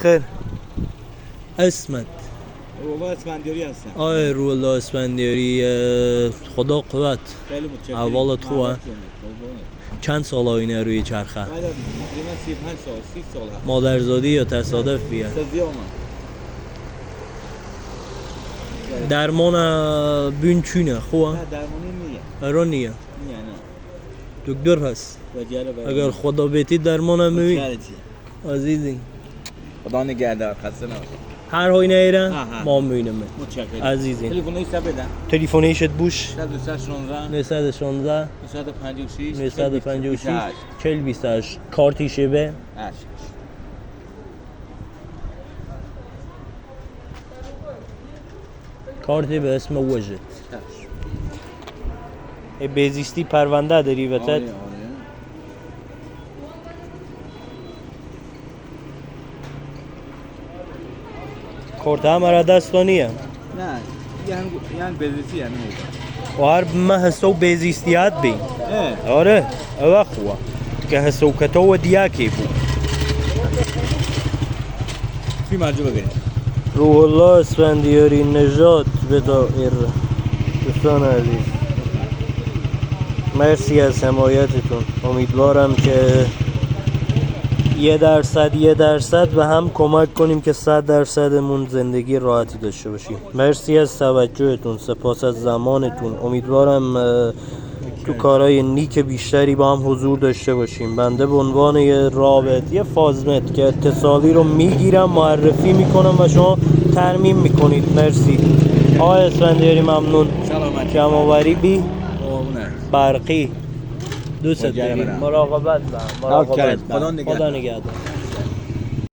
خیر اسمت روح اسفندیاری هستم. آی روح الله اسفندیاری خدا قوت خیلی متشکرم. احوالت خوبه؟ قربونت. چند سال اینه روی چرخه بعد از تقریبا 35 سال 30 سال هست. مادرزادی یا تصادف بیه سازی آمد. درمان بین چونه خوبه؟ نه درمانی نیه. ارا نیه نه نه. دکتر هست وجاله باید. اگر خدا بیتی درمان هم میبین وجاله چیه؟ عزیزی خدا نگهدار خسته نباش. هر هایی نیره آها. ما میبینم متشکرم. عزیزی تلفنش بدن. تلفونیشت بوش 116 916 256 956 4028 کارتیشه به کارتی به اسم وجد بهزیستی پرونده داری وتت آره. کارت هم را دستانیه نه یعنی بزیسی یعنی و هر ما حسو بهزیستیات بی اه آره اوه خواه که حسو کتو و دیاکی بود فی مرجو بگیریم. روح الله اسفندیاری نجات به دائر دوستان عزیز مرسی از حمایتتون امیدوارم که 1% به هم کمک کنیم که 100%مون زندگی راحتی داشته باشیم. مرسی از توجهتون، سپاس از زمانتون. امیدوارم تو کارهای نیک بیشتری با هم حضور داشته باشیم. بنده به عنوان یه رابط یه فازنت که اتصالی رو میگیرم معرفی میکنم و شما ترمیم میکنید. مرسی آقای اسفندیاری ممنون. سلامت. جمع‌آوری بی قربونت. برقی دوست داریم. مراقبت با خدا نگهدار. خدا نگهدار.